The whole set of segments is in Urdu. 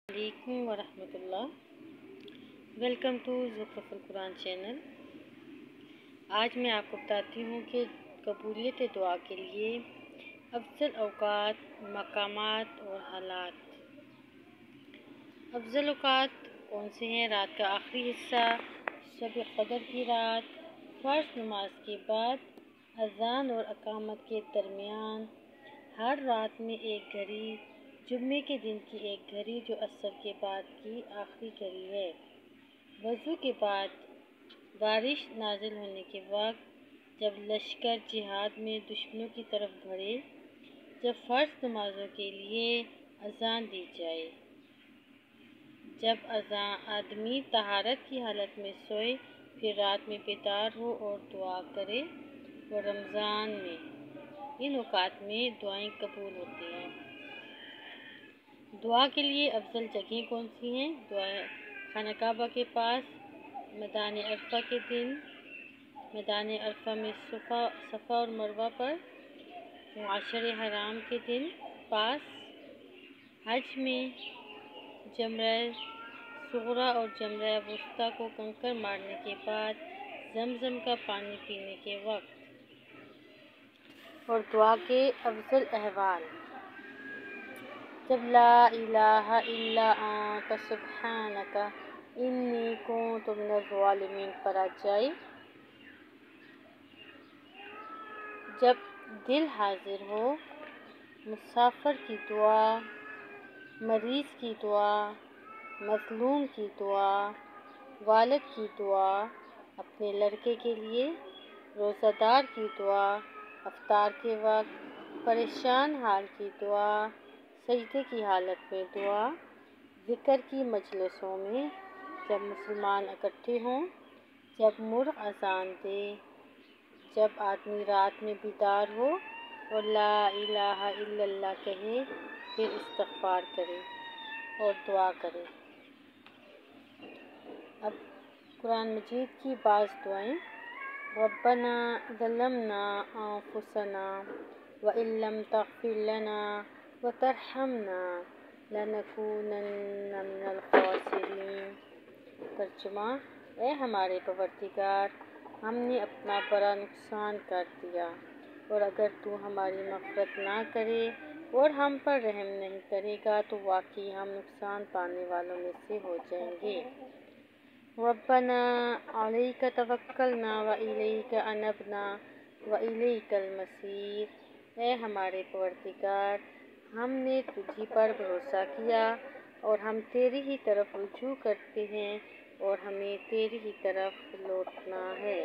علیکم ورحمۃ اللہ۔ ویلکم ٹو زخرف القرآن چینل۔ آج میں آپ کو بتاتی ہوں کہ قبولیت دعا کے لیے افضل اوقات، مقامات اور حالات۔ افضل اوقات کون سے ہیں؟ رات کا آخری حصہ، شب قدر کی رات، فرض نماز کے بعد، اذان اور اقامت کے درمیان، ہر رات میں ایک گھڑی، جمعے کے دن کی ایک گھڑی جو عصر کے بعد کی آخری گھڑی ہے، وضو کے بعد، بارش نازل ہونے کے وقت، جب لشکر جہاد میں دشمنوں کی طرف بڑھے، جب فرض نمازوں کے لیے اذان دی جائے، جب آدمی طہارت کی حالت میں سوئے پھر رات میں بیدار ہو اور دعا کرے، اور رمضان میں ان اوقات میں دعائیں قبول ہوتی ہیں۔ دعا کے لیے افضل جگہیں کون سی ہیں؟ خانہ کعبہ کے پاس، میدان عرفہ کے دن، میدان عرفہ میں صفا اور مروہ پر، معاشر حرام کے دن پاس، حج میں جمرہ صغریٰ اور جمرہ وسطیٰ کو کنکر مارنے کے بعد، زمزم کا پانی پینے کے وقت۔ اور دعا کے افضل احوال: جب لا الہ الا انت سبحانک انی کنت من الظالمین پڑھا جائے، جب دل حاضر ہو، مسافر کی دعا، مریض کی دعا، مظلوم کی دعا، والد کی دعا، اپنے لڑکے کے لیے، روزہ دار کی دعا، افطار کے وقت، پریشان حال کی دعا، سجدے کی حالت میں دعا، ذکر کی مجلسوں میں، جب مسلمان اکٹھے ہوں، جب مرغ اذان دے، جب آدمی رات میں بیدار ہو اور لا الہ الا اللہ کہے، پھر استغفار کرے اور دعا کرے۔ اب قرآن مجید کی بعض دعائیں: ربنا ظلمنا انفسنا وان لم تغفر لنا وترحمنا لنکونن من الخاسرین۔ ترجمہ: اے ہمارے پروردگار، ہم نے اپنا بڑا نقصان کر دیا، اور اگر تو ہماری مغفرت نہ کرے اور ہم پر رحم نہیں کرے گا تو واقعی ہم نقصان پانے والوں میں سے ہو جائیں گے۔ ربنا علیک توکلنا والیک انبنا والیک المصیر۔ اے ہمارے پروردگار، ہم نے تجھی پر بھروسہ کیا اور ہم تیری ہی طرف رجوع کرتے ہیں اور ہمیں تیری ہی طرف لوٹنا ہے۔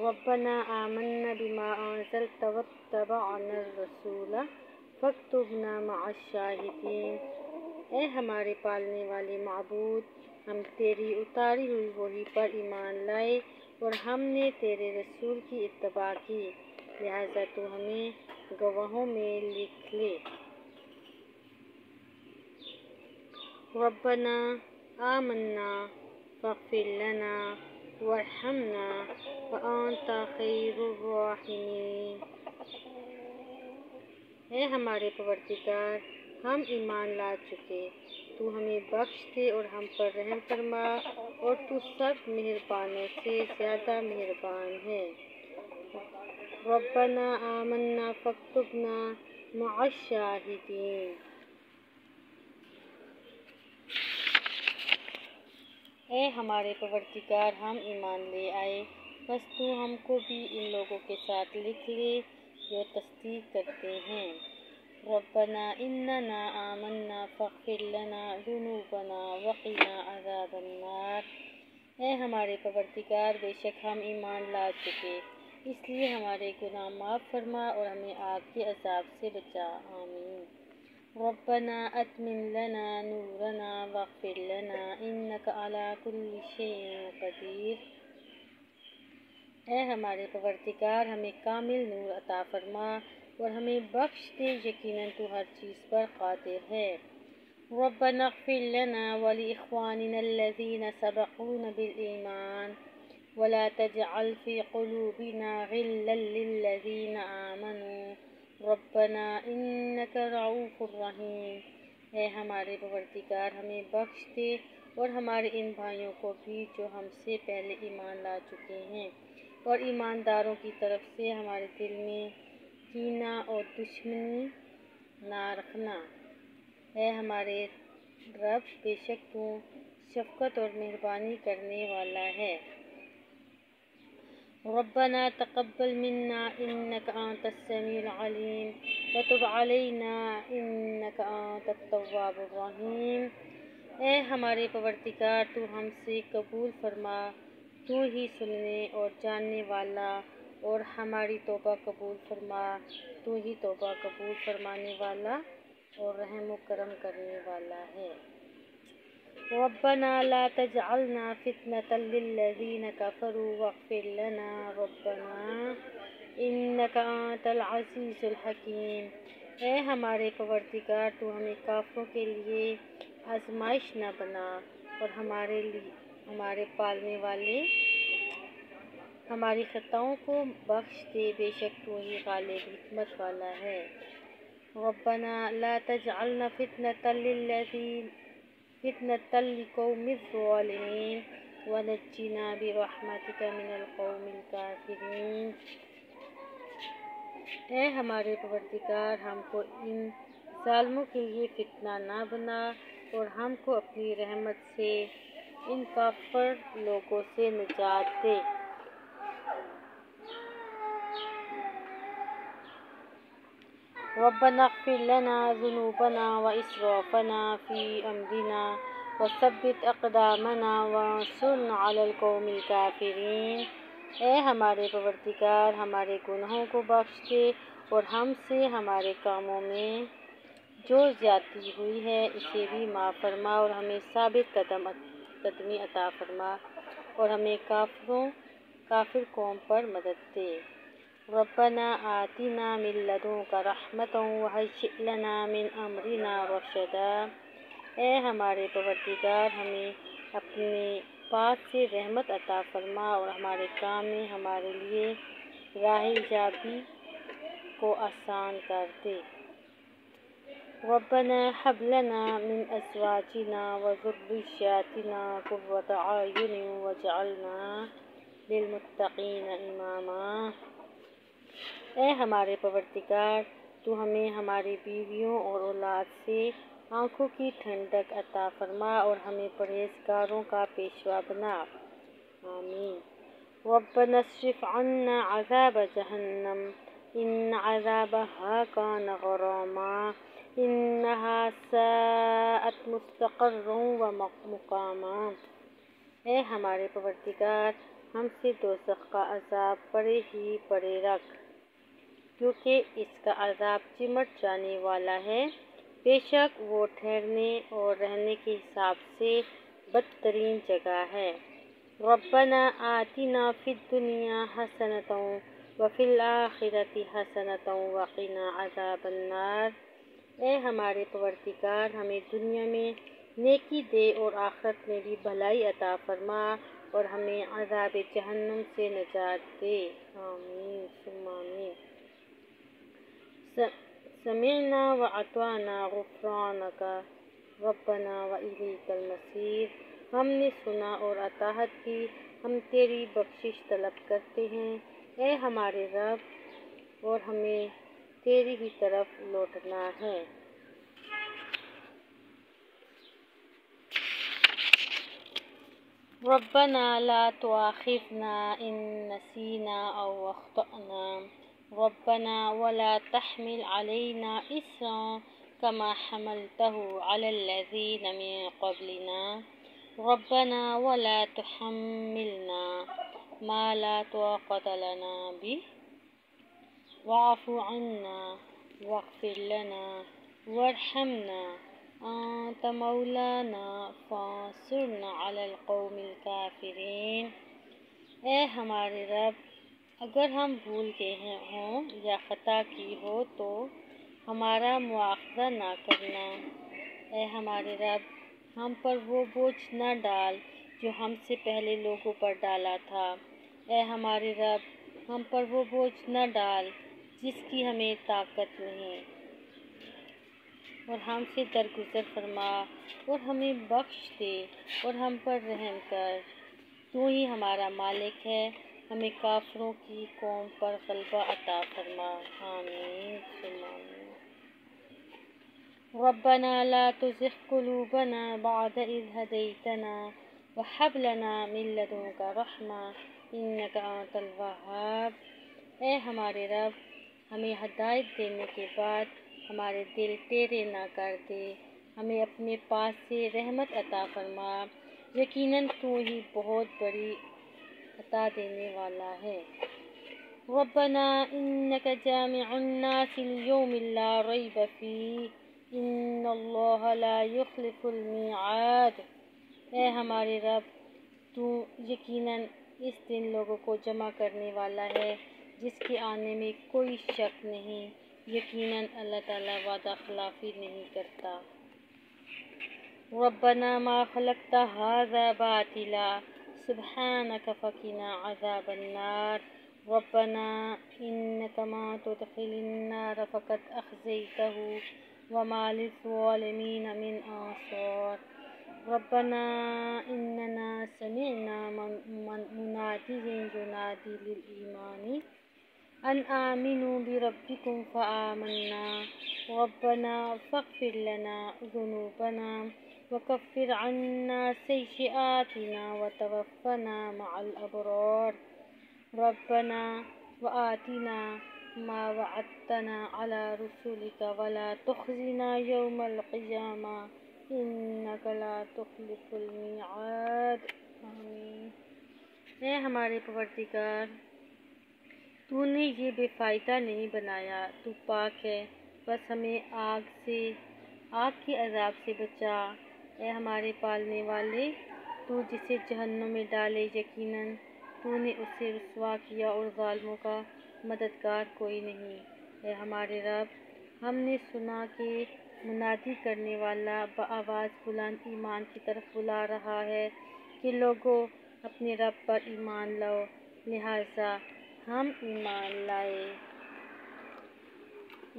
ربنا آمنا بما انزلت واتبعنا الرسول فاکتبنا مع الشاہدین۔ اے ہمارے پالنے والے معبود، ہم تیری اتاری ہوئی وحی پر ایمان لائے اور ہم نے تیرے رسول کی اتباع کی، لہٰذا تو ہمیں گواہوں میں لکھ لے۔ ربنا آمنا فاغفر لنا وارحمنا وانت خیر الراحمین۔ اے ہمارے پروردگار، ہم ایمان لا چکے، تو ہمیں بخش دے اور ہم پر رحم فرما، اور تو سب مہربانوں سے زیادہ مہربان ہے۔ ربنا آمنا فاکتبنا مع الشاہدین۔ اے ہمارے پروردگار، ہم ایمان لے آئے، بس تو ہم کو بھی ان لوگوں کے ساتھ لکھ لے جو تصدیق کرتے ہیں۔ ربنا اننا آمنا فاغفر لنا ذنوبنا وقنا عذاب النار۔ اے ہمارے پروردگار، بے شک ہم ایمان لا چکے، اس لیے ہمارے گناہ معاف فرما اور ہمیں آگ کے عذاب سے بچا۔ آمین۔ ربنا اتمم لنا نورنا واغفر لنا انک علی کل شیء قدیر۔ اے ہمارے پروردگار، ہمیں کامل نور عطا فرما اور ہمیں بخش دے، یقیناً تو ہر چیز پر قادر ہے۔ ربنا اغفر لنا ولاخواننا الذین سبقونا بالایمان ولا تجعل في قلوبنا غلا للذین آمنوا ربنا انک رؤوف رحیم۔ اے ہمارے پروردگار ہمیں بخش دے اور ہمارے ان بھائیوں کو بھی جو ہم سے پہلے ایمان لا چکے ہیں، اور ایمانداروں کی طرف سے ہمارے دل میں کینہ اور دشمنی نہ رکھنا۔ اے ہمارے رب، بے شک تو شفقت اور مہربانی کرنے والا ہے۔ ربنا تقبل منا انک انت السمیع العلیم وتب علینا انک انت التواب الرحیم۔ اے ہمارے پروردگار، تو ہم سے قبول فرما، تو ہی سننے اور جاننے والا، اور ہماری توبہ قبول فرما، تو ہی توبہ قبول فرمانے والا اور رحم و کرم کرنے والا ہے۔ ربنا لا تجعلنا فتنة للذین کفروا واغفر لنا ربنا انک انت العزیز الحکیم۔ اے ہمارے پروردگار، تو ہمیں کافروں کے لیے آزمائش نہ بنا، اور ہمارے پالنے والے ہماری خطاؤں کو بخش دے، بے شک تو ہی غالب حکمت والا ہے۔ ربنا لا تجعلنا فتنة للقوم الظالمین ونجنا برحمتک من القوم الکافرین۔ اے ہمارے پروردگار، ہم کو ان ظالموں کے لیے فتنہ نہ بنا، اور ہم کو اپنی رحمت سے ان کافر لوگوں سے نجات دے۔ ربنا اغفر لنا ذنوبنا وإسرافنا في أمرنا وثبت أقدامنا وانصرنا على القوم الكافرين۔ اے ہمارے پروردگار، ہمارے گناہوں کو بخش دے، اور ہم سے ہمارے کاموں میں جو زیادتی ہوئی ہے اسے بھی معاف فرما، اور ہمیں ثابت قدمی عطا فرما، اور ہمیں کافر قوم پر مدد دے۔ ربنا آتنا من لدنک رحمۃ وہیئ لنا من امرنا رشدا۔ اے ہمارے پروردگار، ہمیں اپنے پاس سے رحمت عطا فرما، اور ہمارے کام میں ہمارے لیے راہ ایجابی کو آسان کر دے۔ ربنا هب لنا من ازواجنا وذرياتنا قرة اعین واجعلنا للمتقین اماما۔ اے ہمارے پروردگار، تو ہمیں ہماری بیویوں اور اولاد سے آنکھوں کی ٹھنڈک عطا فرما، اور ہمیں پرہیزگاروں کا پیشوا بنا۔ آمین۔ ربنا اصرف عنا عذاب جہنم ان عذابها كان غراما انها ساءت مستقرا ومقاما۔ اے ہمارے پروردگار، ہم سے دوزخ کا عذاب پرے ہی پرے رکھ، کیونکہ اس کا عذاب چمٹ جانے والا ہے، بے شک وہ ٹھہرنے اور رہنے کے حساب سے بدترین جگہ ہے۔ ربنا آتنا فی الدنیا حسنۃ وفی الآخرۃ حسنۃ وقنا عذاب النار۔ اے ہمارے پروردگار، ہمیں دنیا میں نیکی دے اور آخرت میں بھی بھلائی عطا فرما، اور ہمیں عذاب جہنم سے نجات دے۔ آمین ثم آمین۔ سمعنا وأطعنا غفرانک ربنا وإلیک المصیر۔ ہم نے سنا اور اطاعت کی، ہم تیری بخشش طلب کرتے ہیں، اے ہمارے رب، اور ہمیں تیری ہی طرف لوٹنا ہے۔ ربنا لا تؤاخذنا إن نسينا أو أخطأنا ربنا ولا تحمل علينا إصرا كما حملته على الذين من قبلنا ربنا ولا تحملنا ما لا طاقة لنا به واعف عنا واغفر لنا وارحمنا انت مولانا فانصرنا على القوم الكافرين۔ اے ہمارے رب، اگر ہم بھول گئے ہوں یا خطا کی ہو تو ہمارا مواخذہ نہ کرنا۔ اے ہمارے رب، ہم پر وہ بوجھ نہ ڈال جو ہم سے پہلے لوگوں پر ڈالا تھا، اے ہمارے رب ہم پر وہ بوجھ نہ ڈال جس کی ہمیں طاقت نہیں، اور ہم سے درگزر فرما اور ہمیں بخش دے اور ہم پر رحم کر۔ تو ہی ہمارا مالک ہے، ہمیں کافروں کی قوم پر غلبہ عطا فرما۔ آمین ثم آمین۔ ربنا لا تزغ قلوبنا بعد إذ هديتنا وهب لنا من لدنك رحمة إنك أنت الوهاب۔ اے ہمارے رب ہمیں ہدایت دینے کے بعد ہمارے دل ٹیڑھے نہ کر دے، ہمیں اپنے پاس سے رحمت عطا فرما، یقیناً تو ہی بہت بڑی عطا دینے والا ہے۔ ربنا إنك جامع الناس ليوم لا ريب فيه إن الله لا يخلف الميعاد۔ اے ہمارے رب تو یقیناً اس دن لوگوں کو جمع کرنے والا ہے جس کے آنے میں کوئی شک نہیں، یقیناً اللہ تعالیٰ وعدہ خلافی نہیں کرتا۔ ربنا ما خلقت هذا باطلا سبحانك فقنا عذاب النار۔ ربنا إنك ما تدخل النار فقد أخزيته وما للظالمين من أنصار۔ ربنا إننا سمعنا مناديا ينادي للإيمان أن آمنوا بربكم فآمنا۔ ربنا فاغفر لنا ذنوبنا وكفر عنا سيئاتنا وتوفنا مع الأبرار۔ ربنا وآتنا ما وعدتنا على رسلك ولا تخزنا يوم القيامة إنك لا تخلف الميعاد۔ آمین۔ اے ہمارے پروردگار تو نے یہ بے فائدہ نہیں بنایا، تو پاک ہے، بس ہمیں آگ کے عذاب سے بچا۔ اے ہمارے پالنے والے تو جسے جہنم میں ڈالے یقیناً تو نے اسے رسوا کیا اور ظالموں کا مددگار کوئی نہیں۔ اے ہمارے رب ہم نے سنا کہ منادی کرنے والا بآواز بلند ایمان کی طرف بلا رہا ہے کہ لوگوں اپنے رب پر ایمان لاؤ، لہٰذا ہم ایمان لائے۔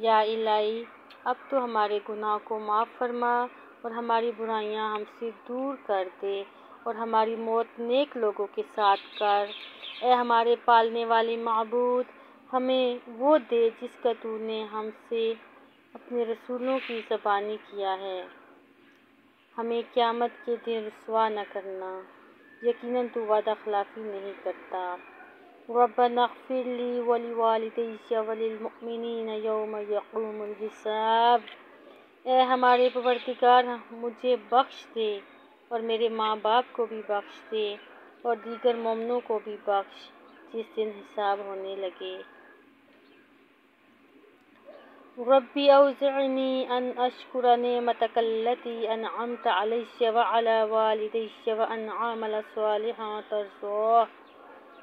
یا الہی اب تو ہمارے گناہ کو معاف فرما اور ہماری برائیاں ہم سے دور کر دے اور ہماری موت نیک لوگوں کے ساتھ کر۔ اے ہمارے پالنے والے معبود ہمیں وہ دے جس کا تو نے ہم سے اپنے رسولوں کی زبانی کیا ہے، ہمیں قیامت کے دن رسوا نہ کرنا، یقیناً تو وعدہ خلافی نہیں کرتا۔ ربنا اغفر لی ولوالدی وللمؤمنین یوم یقوم الحساب۔ اے ہمارے پروردگار مجھے بخش دے اور میرے ماں باپ کو بھی بخش دے اور دیگر مومنوں کو بھی بخش جس دن حساب ہونے لگے۔ ربی اوزعنی ان اشکر نعمتک التی انعمت علی وعلی والدی وان اعمل صالحا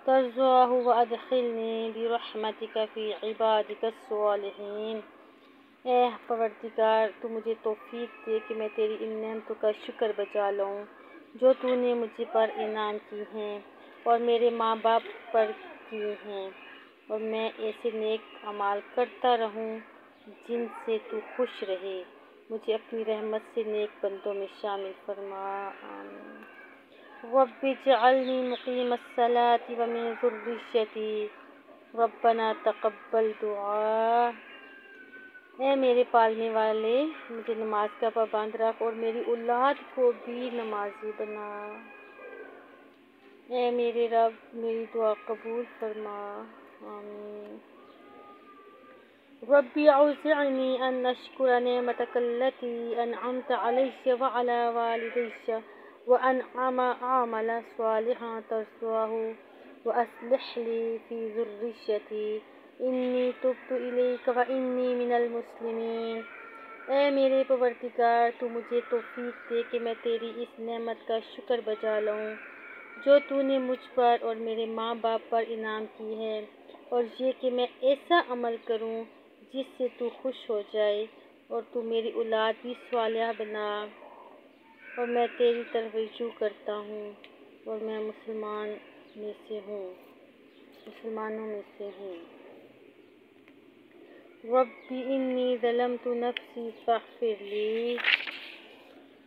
ترضاه وادخلنی برحمتک فی عبادک الصالحین۔ اے پروردگار تو مجھے توفیق دے کہ میں تیری ان نعمتوں کا شکر بجا لوں جو تو نے مجھ پر انعام کی ہیں اور میرے ماں باپ پر کی ہیں، اور میں ایسے نیک اعمال کرتا رہوں جن سے تو خوش رہے۔ مجھے اپنی رحمت سے نیک بندوں میں شامل فرما۔ آمین۔ رب اجعلنی مقیم الصلاة ومن ذریتی ربنا تقبل دعا۔ اے میرے پالنے والے مجھے نماز کا پابند رکھ اور میری اولاد کو بھی نمازی بنا۔ اے میرے رب میری دعا قبول فرما۔ آمین۔ ربی اوزعنی ان اشکر نعمتک التی انعمت علی وعلی والدی وان اعمل صالحا ترضاه واصلح لی فی ذریتی انی تبت الیک وانی من المسلمین۔ اے میرے پروردگار تو مجھے توفیق دے کہ میں تیری اس نعمت کا شکر بجا لوں جو تو نے مجھ پر اور میرے ماں باپ پر انعام کی ہے، اور یہ کہ میں ایسا عمل کروں جس سے تو خوش ہو جائے، اور تو میری اولاد بھی صالحہ بنا، اور میں تیری طرف رجوع کرتا ہوں اور میں مسلمان میں سے ہوں۔ مسلمانوں میں سے ہوں۔ ربی انی ظلمت نفسی فاغفر لی،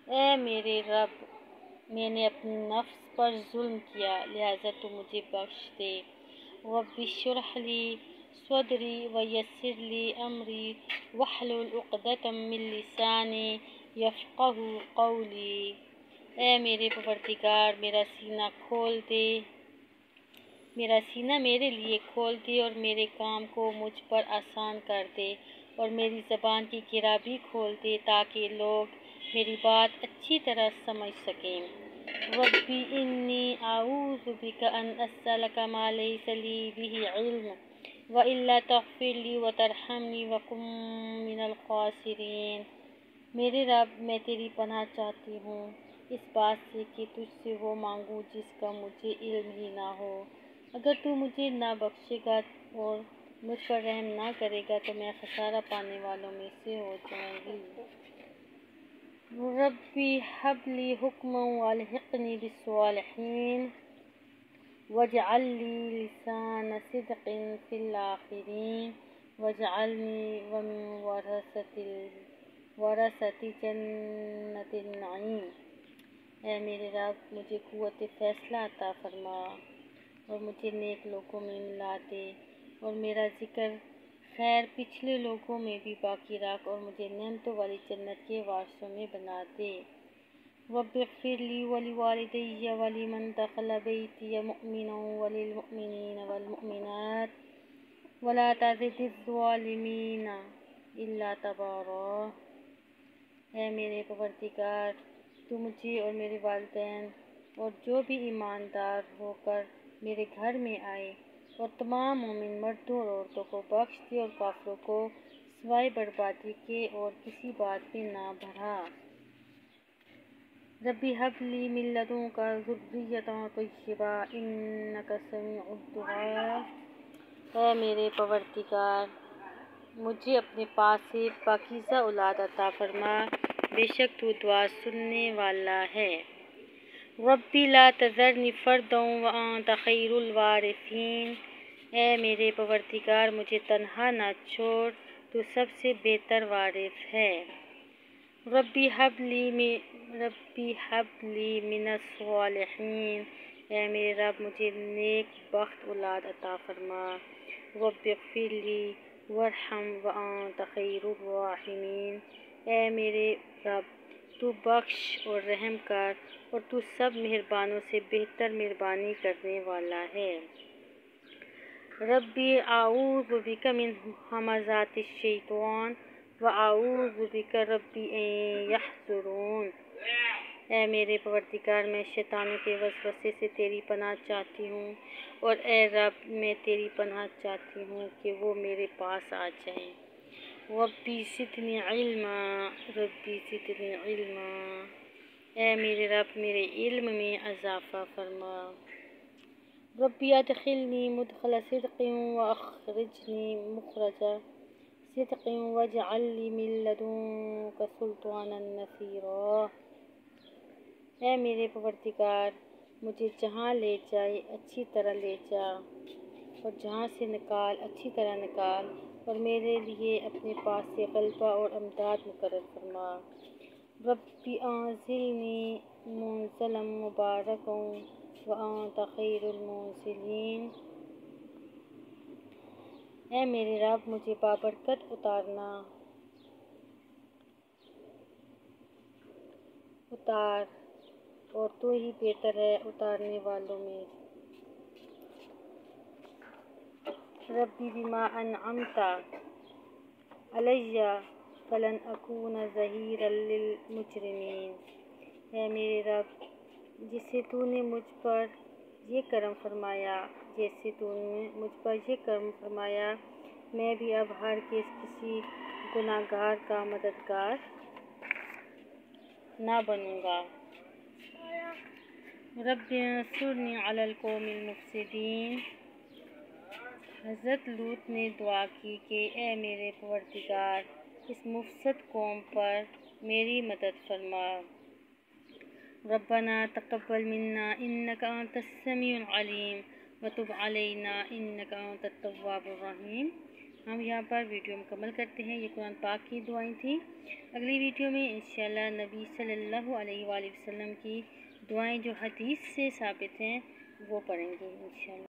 اے میرے رب میں نے اپنے نفس پر ظلم کیا لہذا تو مجھے بخش دے۔ رب اشرح لی صدری ویسر لی امری واحلل عقدۃ من لسانی یفقہوا قولی، اے میرے پروردگار میرا سینہ میرے لیے کھول دے اور میرے کام کو مجھ پر آسان کر دے، اور میری زبان کی گرہ بھی کھول دے تاکہ لوگ میری بات اچھی طرح سمجھ سکیں۔ ربی انی اعوذ بک ان اسألک ما لیس لی بہ علم والا تغفر لی وترحمنی وکن من الخاسرین، میرے رب میں تیری پناہ چاہتی ہوں اس بات سے کہ تجھ سے وہ مانگوں جس کا مجھے علم ہی نہ ہو، اگر تو مجھے نہ بخشے گا اور مجھ پر رحم نہ کرے گا تو میں خسارہ پانے والوں میں سے ہو جاؤں گی۔ ربی ہب لی حکما والحقنی بالصالحین واجعل لی لسان صدق فی الآخرین واجعلنی من ورثۃ جنۃ النعیم، اے میرے رب مجھے قوت فیصلہ عطا فرما اور مجھے نیک لوگوں میں ملا دے، اور میرا ذکر خیر پچھلے لوگوں میں بھی باقی رکھ اور مجھے نعمتوں والی جنت کے وارثوں میں بنا دے۔ رب اغفر لی ولوالدی ولمن دخل بیتی مؤمنا وللمؤمنین والمؤمنات ولا تزد الظالمین الا تبارا، اے میرے پروردگار تو مجھے اور میرے والدین اور جو بھی ایماندار ہو کر میرے گھر میں آئے اور تمام مومن مردوں اور عورتوں کو بخش دے اور کافروں کو سوائے بربادی کے اور کسی بات میں نہ بڑھا۔ ربی ہب لی من لدنک ذریۃ طیبہ انک سمیع الدعاء، اے میرے پروردگار مجھے اپنے پاس سے پاکیزہ اولاد عطا فرما، بے شک تو دعا سننے والا ہے۔ ربی لا تذرنی فردا وانت خیر الوارثین، اے میرے پروردگار مجھے تنہا نہ چھوڑ تو سب سے بہتر وارث ہے۔ ربی ہب لی من الصالحین، اے میرے رب مجھے نیک بخت اولاد عطا فرما۔ رب اغفر لی وارحم وانت خیر الراحمین، اے میرے رب تو بخش اور رحم کر اور تو سب مہربانوں سے بہتر مہربانی کرنے والا ہے۔ ربی اعوذ بک من ہمزات الشیطان واعوذ بک ربی ان یحضرون، اے میرے پروردگار میں شیطانوں کے وسوسے سے تیری پناہ چاہتی ہوں، اور اے رب میں تیری پناہ چاہتی ہوں کہ وہ میرے پاس آ جائیں۔ ربی زدنی علما، ربی زدنی علما، اے میرے رب میرے علم میں اضافہ فرما۔ ربی ادخلنی مدخل صدق واخرجنی مخرج صدق واجعل لی من لدنک سلطانا نصیرا، اے میرے پروردگار مجھے جہاں لے جائے اچھی طرح لے جا اور جہاں سے نکال اچھی طرح نکال، اور میرے لیے اپنے پاس سے غلبہ اور امداد مقرر فرما۔ ربی انزلنی منزلا مبارکا وانت خیر المنزلین، اے میرے رب مجھے بابرکت اتار اور تو ہی بہتر ہے اتارنے والوں میں۔ ربی بما انعمت علی فلن اکون ظہیرا للمجرمین، اے میرے رب جیسے تو نے مجھ پر یہ کرم فرمایا میں بھی اب ہرگز کسی گناہگار کا مددگار نہ بنوں گا۔ رب انصرنی علی القوم المفسدین، حضرت لوط نے دعا کی کہ اے میرے پروردگار اس مفسد قوم پر میری مدد فرما۔ ربنا تقبل منا انک انت السمیع العلیم وتب علینا انک انت التواب الرحیم۔ ہم یہاں پر ویڈیو مکمل کرتے ہیں۔ یہ قرآن پاک کی دعائیں تھیں۔ اگلی ویڈیو میں انشاءاللہ نبی صلی اللہ علیہ وآلہ وسلم کی دعائیں جو حدیث سے ثابت ہیں وہ پڑھیں گے انشاءاللہ۔